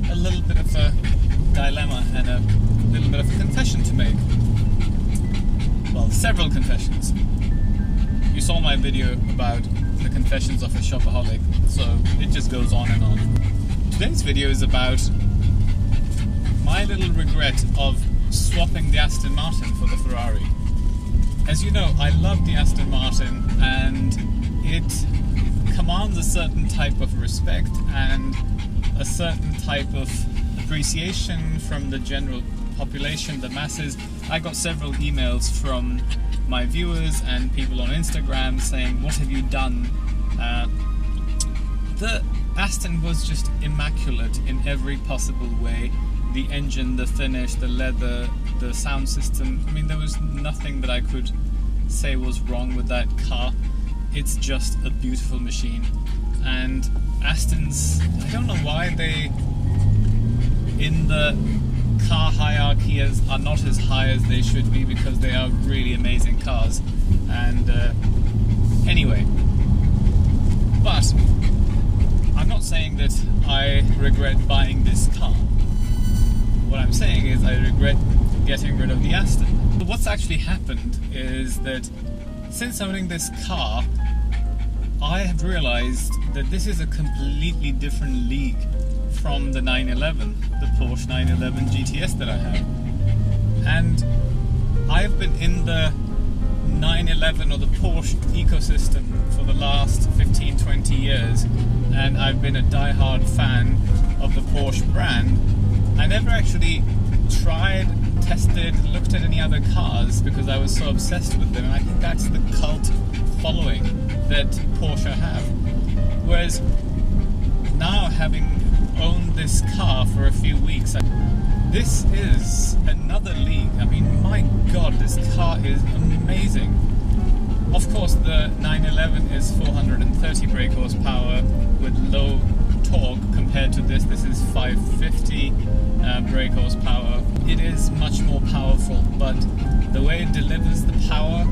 a little bit of a dilemma and a little bit of a confession to make. Well, several confessions. You saw my video about the confessions of a shopaholic, so it just goes on and on. Today's video is about my little regret of swapping the Aston Martin for the Ferrari. As you know, I love the Aston Martin, and it commands a certain type of respect and a certain type of appreciation from the general population, the masses. I got several emails from my viewers and people on Instagram saying, what have you done? The Aston was just immaculate in every possible way. The engine, the finish, the leather, the sound system. I mean, there was nothing that I could say was wrong with that car. It's just a beautiful machine. And Astons, I don't know why they, in the car hierarchy, are not as high as they should be, because they are really amazing cars. And anyway, but I'm not saying that I regret buying this car. What I'm saying is I regret getting rid of the Aston. But what's actually happened is that since owning this car, I have realized that this is a completely different league from the 911, the Porsche 911 GTS that I have. And I've been in the 911 or the Porsche ecosystem for the last 15-20 years, and I've been a die-hard fan of the Porsche brand. I never actually tried, tested, looked at any other cars because I was so obsessed with them, and I think that's the cult following that Porsche have. Whereas now, having owned this car for a few weeks, this is another league. I mean, my god, this car is amazing. Of course, the 911 is 430 brake horsepower with low torque compared to this. This is 550 brake horsepower. It is much more powerful, but the way it delivers the power,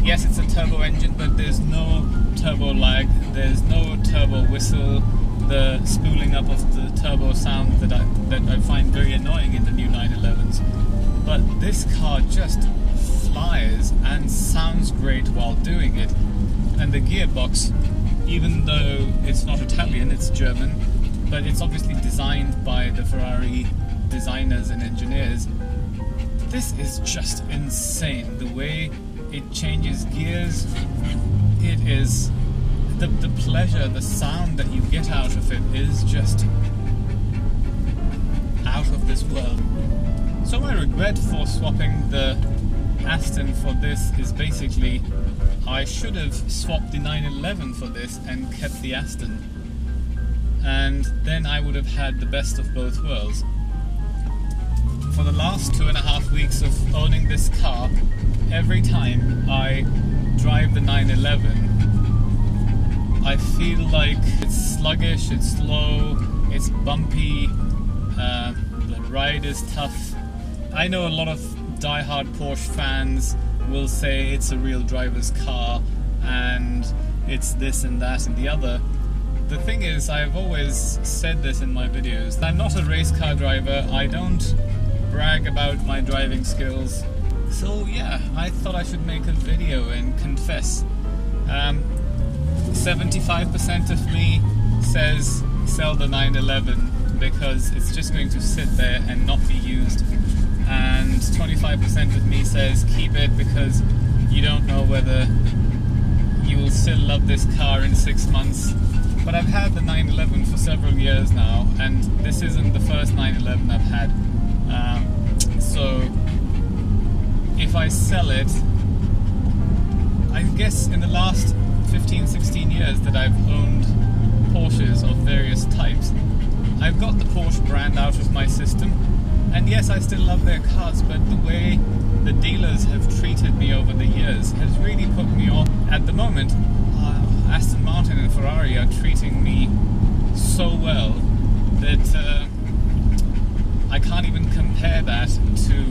yes, it's a turbo engine, but there's no turbo lag, there's no turbo whistle, the spooling up of the turbo sound that I find very annoying in the new 911s. But this car just flies and sounds great while doing it. And the gearbox, even though it's not Italian, it's German, but it's obviously designed by the Ferrari designers and engineers. This is just insane. The way it changes gears, it is the pleasure, the sound that you get out of it is just out of this world. So my regret for swapping the Aston for this is basically I should have swapped the 911 for this and kept the Aston, and then I would have had the best of both worlds. For the last 2.5 weeks of owning this car, every time I drive the 911, I feel like it's sluggish, it's slow, it's bumpy, the ride is tough. I know a lot of die-hard Porsche fans will say it's a real driver's car and it's this and that and the other. The thing is, I've always said this in my videos, I'm not a race car driver, I don't brag about my driving skills. So yeah, I thought I should make a video and confess. 75% of me says sell the 911 because it's just going to sit there and not be used, and 25% of me says keep it because you don't know whether you will still love this car in 6 months. But I've had the 911 for several years now, and this isn't the first 911 I've had. So if I sell it, I guess in the last 15-16 years that I've owned Porsches of various types, I've got the Porsche brand out of my system, and yes, I still love their cars, but the way the dealers have treated me over the years has really put me off. At the moment, Aston Martin and Ferrari are treating me so well that I can't even compare that to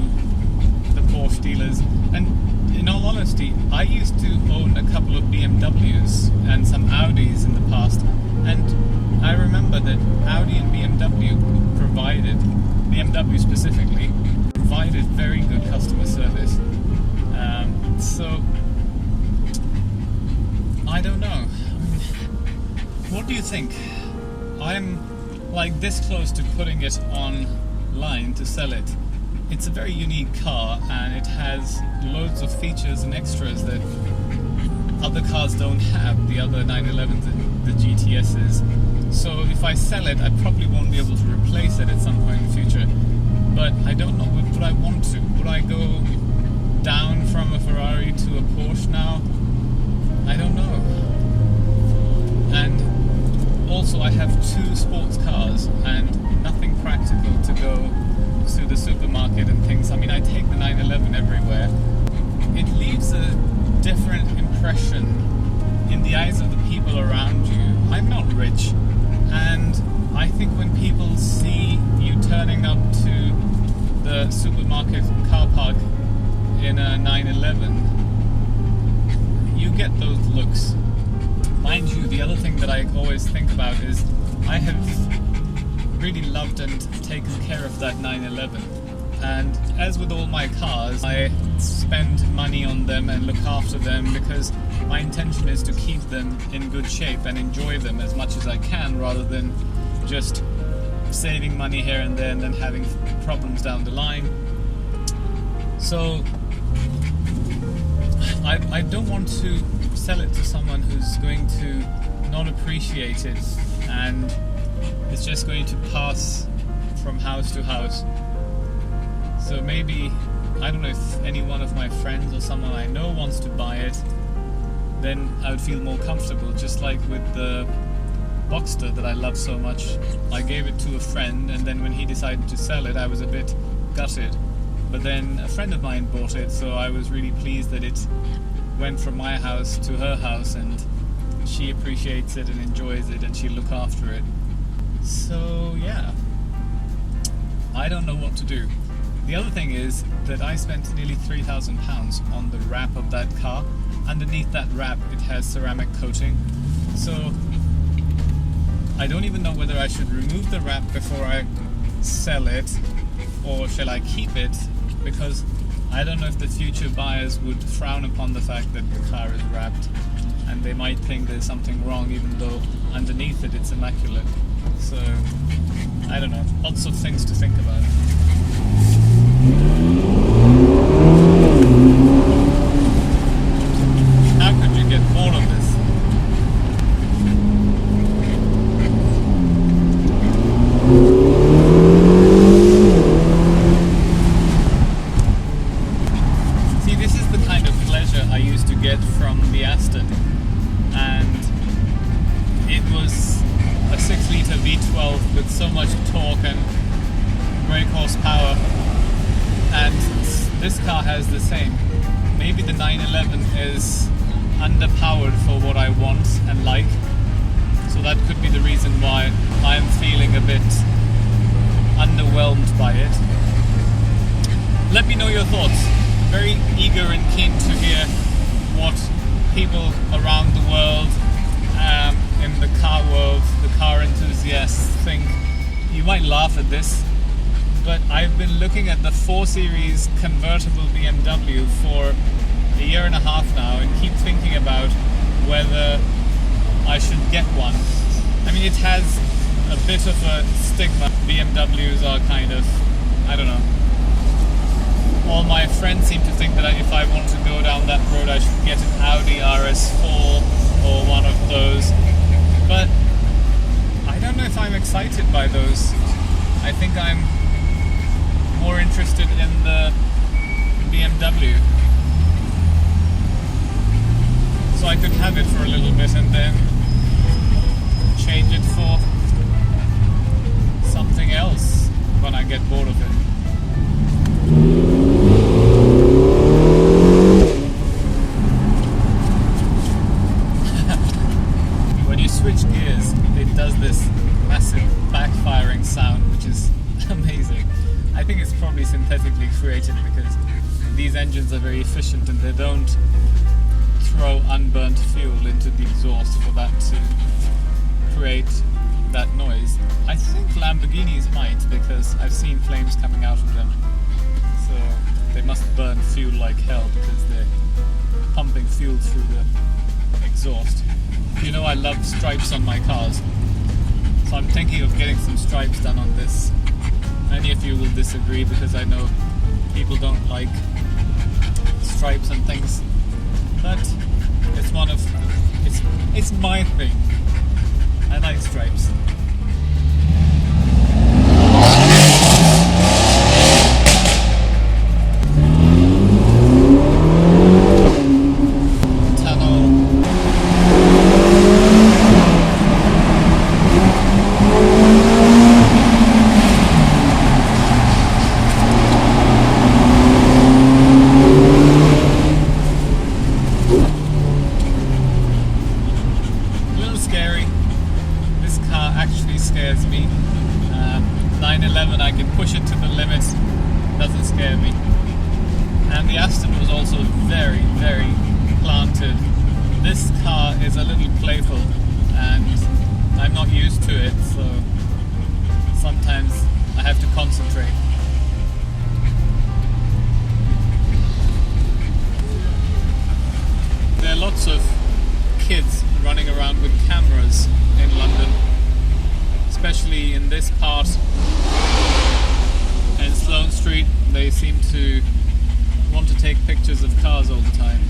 the Porsche dealers. And in all honesty, I used to own a couple of BMWs and some Audis in the past, and I remember that Audi and BMW BMW specifically provided very good customer service. So I don't know. What do you think? I'm like this close to putting it online to sell it. It's a very unique car and it has loads of features and extras that other cars don't have, the other 911s and the GTSs. So if I sell it, I probably won't be able to replace it at some point in the future. But I don't know, would I want to? Would I go down from a Ferrari to a Porsche now? I don't know. And also I have 2 sports cars and nothing practical to go to the supermarket and things. I mean, I take the 911 everywhere. It leaves a different impression in the eyes of the people around you. I'm not rich, and I think when people see you turning up to the supermarket car park in a 911, you get those looks. Mind you, the other thing that I always think about is I have really loved and taken care of that 911. And as with all my cars, I spend money on them and look after them because my intention is to keep them in good shape and enjoy them as much as I can, rather than just saving money here and there and then having problems down the line. So I don't want to sell it to someone who's going to not appreciate it and it's just going to pass from house to house. So maybe, I don't know, if any one of my friends or someone I know wants to buy it, then I would feel more comfortable. Just like with the Boxster that I love so much, I gave it to a friend, and then when he decided to sell it, I was a bit gutted. But then a friend of mine bought it, so I was really pleased that it went from my house to her house, and she appreciates it and enjoys it, and she'll look after it. So yeah, I don't know what to do. The other thing is that I spent nearly £3,000 on the wrap of that car. Underneath that wrap it has ceramic coating. So I don't even know whether I should remove the wrap before I sell it, or shall I keep it, because I don't know if the future buyers would frown upon the fact that the car is wrapped, and they might think there's something wrong even though underneath it it's immaculate. So I don't know, lots of things to think about. How could you get bored of this? See, this is the kind of pleasure I used to get from the Aston, and it was a 6-litre V12 with so much torque and brake horsepower, and this car has the same. Maybe the 911 is underpowered for what I want and like, so that could be the reason why I'm feeling a bit underwhelmed by it. Let me know your thoughts. Very eager and keen to hear what people around the world, in the car world, the car enthusiasts think. You might laugh at this, but I've been looking at the 4 Series convertible BMW for a year and a half now and keep thinking about whether I should get one. I mean, it has a bit of a stigma. BMWs are kind of, I don't know. All my friends seem to think that if I want to go down that road I should get an Audi RS4 or one of those. But I don't know if I'm excited by those. I think I'm more interested in the BMW. So I could have it for a little bit and then change it for something else when I get bored of it. When you switch gears, it does this massive backfiring sound, which is amazing. I think it's probably synthetically created because these engines are very efficient and they don't throw unburnt fuel into the exhaust for that to create that noise. I think Lamborghinis might, because I've seen flames coming out of them. So they must burn fuel like hell because they're pumping fuel through the exhaust. You know I love stripes on my cars, so I'm thinking of getting some stripes done on this. Many of you will disagree because I know people don't like stripes and things, but it's my thing. I like stripes. Scares me. 911, I can push it to the limit, doesn't scare me. And the Aston was also very, very planted. This car is a little playful and I'm not used to it, so sometimes I have to concentrate. There are lots of kids running around with cameras in London, especially in this part and Sloane Street. They seem to want to take pictures of cars all the time.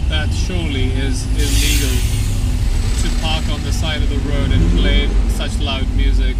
That surely is illegal, to park on the side of the road and play such loud music.